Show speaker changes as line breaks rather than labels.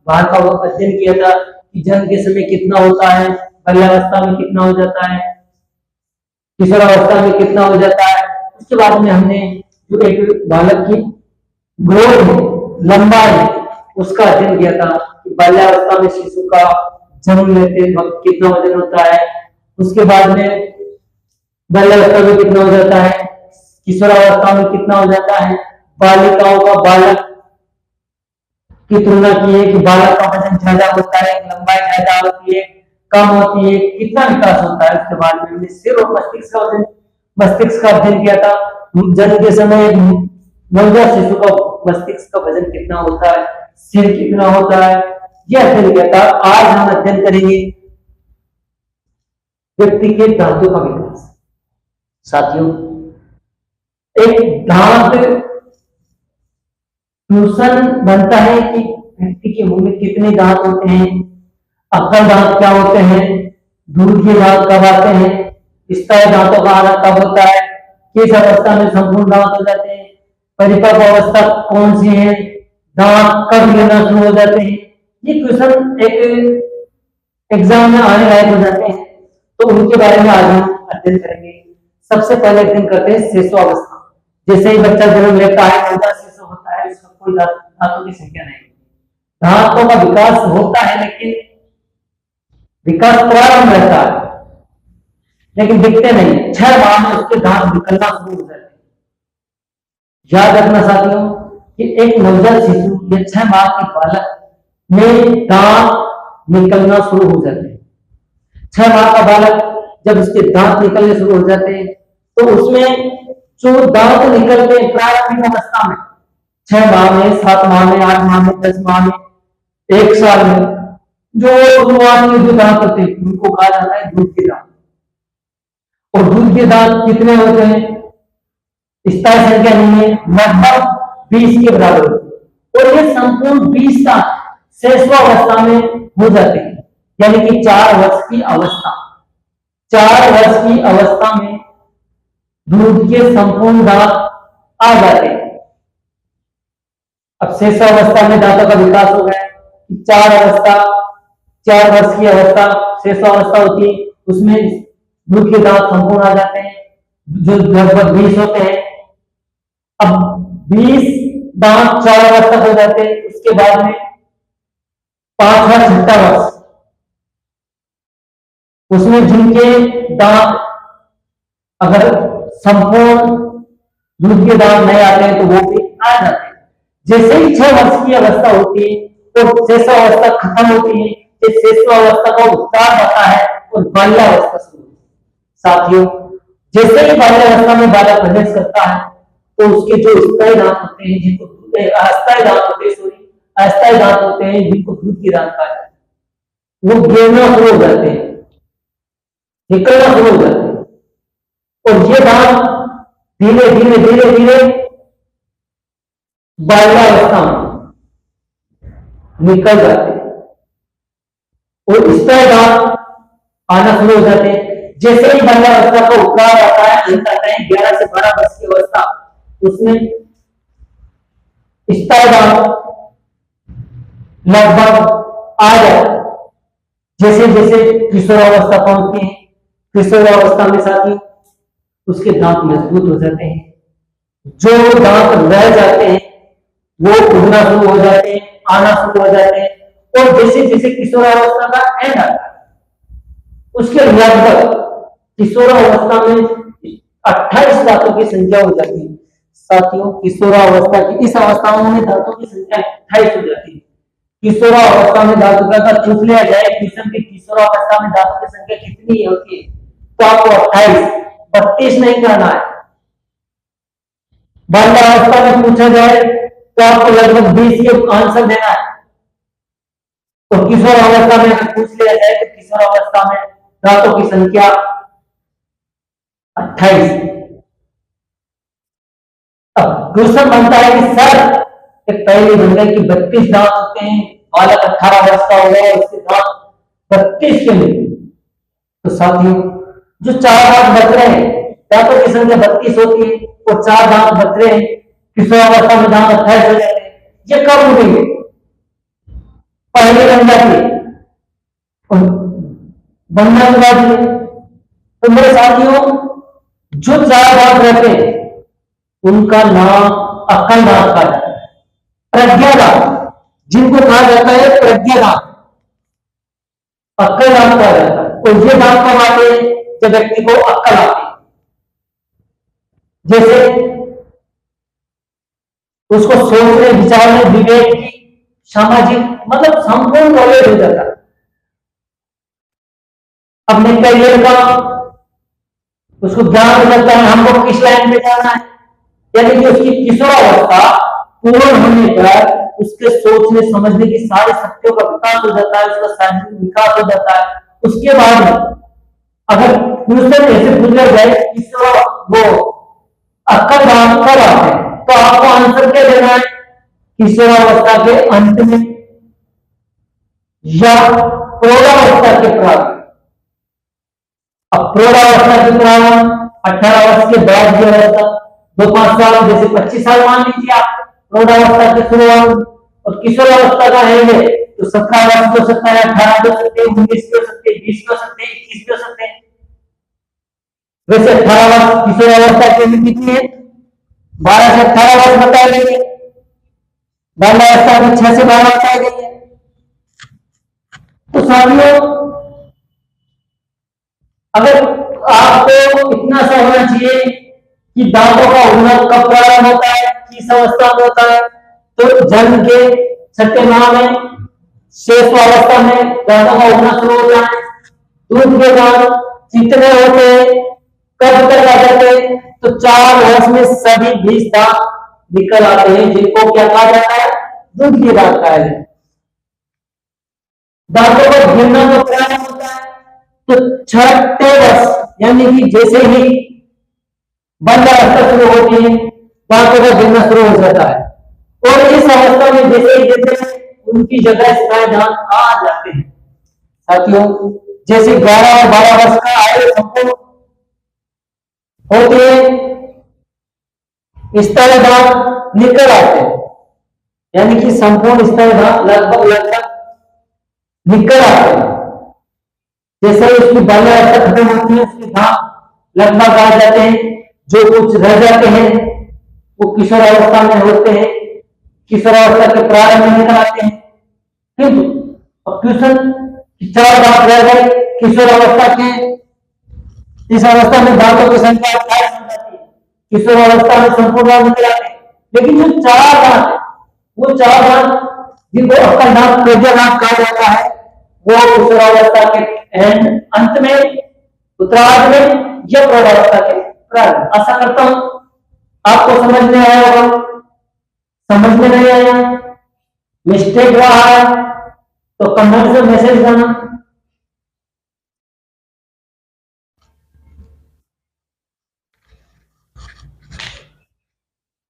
बाहर का अध्ययन किया था कि जन्म के समय कितना होता है, बाल्यावस्था में कितना हो जाता है, किशोरावस्था में कितना हो जाता है। उसके बाद में हमने जो एक बालक की ग्रोथ है, लंबाई, उसका अध्ययन किया था कि बाल्यावस्था में शिशु का जन्म लेते वक्त कितना वजन होता है, उसके बाद में बाल्यावस्था में कितना हो जाता है, किशोरावस्था में कितना हो जाता है। बालिकाओं का बालक की तुलना की है कि बालक का वजन ज्यादा होता है, लंबाई ज्यादा होती है, कम होती है, कितना विकास होता है। उसके बाद में हमने सिर और मस्तिष्क का अध्ययन किया था। जन्म के समय नवजात शिशु का मस्तिष्क का वजन कितना होता है, सिर कितना होता है, यह अध्ययन किया था। आज हम अध्ययन करेंगे व्यक्ति के दांतों का विकास। साथियों, एक दांत ट्यूशन बनता है कि व्यक्ति के मुंह में कितने दांत होते हैं, अक्कल दांत क्या होते हैं, दूध के दांत कब आते हैं, स्थायी दांतों का आना कब होता है, किस अवस्था में संपूर्ण दांत हो जाते हैं, परिपक्व अवस्था कौन सी है, दांत कब गिरना शुरू हो जाते हैं। ये क्वेश्चन एक एग्जाम में आने लायक हो जाते हैं, तो उनके बारे में आज हम अध्ययन करेंगे। सबसे पहले अध्ययन करते हैं शिशुअवस्था। जैसे ही बच्चा जन्म लेता है, नवजात शिशु होता है, उसका कोई दांतों की संख्या नहीं, दांतों का विकास होता है, लेकिन विकास प्रारंभ रहता है, लेकिन दिखते नहीं। 6 माह में उसके दांत निकलना शुरू हो जाते हैं। याद रखना साथियों कि एक नवजात शिशु या 6 माह के बालक में दांत निकलना शुरू हो जाते हैं। 6 माह का बालक जब उसके दांत निकलने शुरू हो जाते हैं, तो उसमें जो दांत निकलते हैं प्रारंभिक अवस्था में, 6 माह में, 7 माह में, 8 माह में, 10 माह में, 1 साल में, जो शुरुआत में जो दांत होते हैं उनको कहा जाता है दूध के दांत। और दूध के दांत कितने होते हैं, स्थायी संख्या नहीं है, लगभग 20 के बराबर होती है। और ये संपूर्ण 20 दांत शिशुअवस्था में हो जाते हैं, यानी कि 4 वर्ष की अवस्था। 4 वर्ष की अवस्था में दूध के संपूर्ण दांत आ जाते हैं। अब शिशुअवस्था में दांतों का विकास हो गया। 4 वर्ष की अवस्था शिशुअवस्था होती है, उसमें दूध के दांत संपूर्ण आ जाते हैं, जो लगभग 20 होते हैं। अब 20 दांत 4 वर्ष तक हो जाते हैं। उसके बाद में 5वां 6ठा वर्ष, उसमें जिनके दांत अगर संपूर्ण दूध के दांत नहीं आते हैं तो वो भी आ जाते हैं। जैसे ही 6 वर्ष की अवस्था होती है तो शिशुअवस्था खत्म होती है, शिशुअवस्था का उत्तार होता है और बाल्यावस्था शुरू होती है। साथियों, जैसे ही बाल्यावस्था में बालक प्रवेश करता है तो उसके जो स्थायी दांत होते हैं, जिनको अस्थायी दांत होते हैं, अस्थायी दांत होते हैं जिनको दूध के दांत कहा जाता है, वो गिरना शुरू हो जाते हैं, निकलना शुरू हो जाते हैं। और ये दांत धीरे धीरे धीरे धीरे बाल्यावस्था में निकल जाते हैं और स्थायी दांत आना शुरू हो जाते हैं। जैसे ही बाल्यावस्था का उतार आता है, 11 से 12 वर्ष की अवस्था, उसमें स्थायी दांत लगभग आ जाते। जैसे जैसे किशोरावस्था पहुंचती है, किशोरावस्था में साथी उसके दांत मजबूत हो जाते हैं। जो दांत रह जाते हैं वो उड़ना शुरू हो जाते हैं, आना शुरू हो जाते हैं। और जैसे जैसे किशोरावस्था का एंड आता है, उसके लगभग किशोरावस्था में 28 दांतों की संख्या हो जाती है। साथियों, किशोरावस्था की इस अवस्था में दांतों की संख्या 28 हो जाती है। किशोरावस्था में दांतों का पूछ लिया जाए किशन की किशोरावस्था में दांतों की संख्या कितनी होती है, तो आपको 28, 32 नहीं कहना है। बाल्यावस्था में पूछा जाए तो आपको लगभग 20 के आंसर देना है। तो किशोरावस्था में अगर पूछ लिया जाए तो किशोरावस्था में दांतों की संख्या 28। अब क्वेश्चन बनता है कि सर पहले बन गए कि 32 दांत होते हैं, बालक 18 वर्ष का हो गया, उसके दांत 32 के लिए। तो साथियों, जो 4 दांत बच रहे हैं, दांतों की संख्या 32 होती है और 4 दांत बच रहे हैं, किशोरावस्था में दांत 28 हो जाते हैं। ये कब उगेंगे? पहले बन जाती है और बनना के बाद ये। तो मेरे साथियों, जो चार दांत रहते हैं उनका नाम अक्कल दांत कहा जाता है, प्रज्ञा दांत, जिनको कहा जाता है प्रज्ञा दांत, अक्कल दांत कहा जाता है। और ये दांत कब आते हैं? जब व्यक्ति को अक्कल आती है, जैसे उसको सोचने, विचारने, विवेक की, सामाजिक, मतलब संपूर्ण नॉलेज हो जाता है अपने करियर का, उसको ज्ञान हो जाता है हमको किस लाइन में जाना है। यानी कि उसकी किशोरावस्था पूर्ण होने पर उसके सोचने समझने की सारी शक्तियों का विकास हो जाता है, उसका शारीरिक विकास हो जाता है। उसके बाद अगर क्वेश्चन ऐसे पूछा जाए किशोर वो अक्कल दांत कब आते हैं, तो आपको आंसर क्या देना है? किशोरावस्था के अंत में या प्रौढ़ावस्था के प्रारंभ। अब प्रौढ़ावस्था के प्रारंभ 18 वर्ष के बाद की अवस्था, 2-5 साल, जैसे 25 साल मान लीजिए आप प्रौढ़ावस्था की शुरुआत। और किशोरावस्था का है तो 17 वर्ष हो सकता है, 18 हो सकते हैं, 19 हो सकते हैं, 20 हो सकते हैं, 21 हो सकते हैं। वैसे 18 वर्ष किशोरावस्था की उम्र कितनी है? 12 से 18 वर्ष बताई गई है। बाल्यावस्था में 6 से 12 बताई गई है। तो साथियों, अगर आपको इतना सा होना चाहिए कि दांतों का उन्नत कब प्रारंभ होता है, किस अवस्था में होता है, तो जन्म के 6ठे माह में, शेष अवस्था में दांतों का उन्नत शुरू होता है। दूध के दांत कितने होते हैं, कब तक आ जाते हैं? तो 4 वर्ष में सभी 20 दांत निकल आते हैं, जिनको क्या कहा जाता है? दूध के दांत कहा जाता है। दांतों का गिरना तो प्रारंभ होता है तो 6ठे वर्ष, यानी कि जैसे ही बाल्यावस्था शुरू होती है दांतों का गिरना शुरू हो जाता है। और इस अवस्था में जैसे ही उनकी जगह स्थायी दांत आ जाते हैं। साथियों, जैसे 11 और 12 वर्ष का आयु संपूर्ण होते हैं, स्थायी दांत निकल आते हैं, यानी कि संपूर्ण स्थायी दांत लगभग निकल आते हैं। जैसे उसकी बाल्यावस्था खत्म होती है, उसके दांत लगभग आ जाते हैं। जो कुछ रह जाते हैं वो किशोरावस्था में होते हैं, किशोरावस्था के प्रारंभ में निकल आते हैं। किंतु क्वेश्चन 4 दांत रह गए किशोरावस्था के, इस अवस्था में दांतों की संख्या 28 हो जाती है, किशोरावस्था में संपूर्ण दांत निकल आते हैं। लेकिन जो 4 दांत है, वो 4 दांत जिनको अक्कल दांत, प्रज्ञा दांत कहा जाता है, वो किशोरावस्था के अंत में, उत्तरार्ध में या प्रौढ़ावस्था के प्रारंभ। आशा करता हूं आपको समझ में आया होगा। समझ में नहीं आया, मिस्टेक रहा है तो कमेंट से मैसेज करना।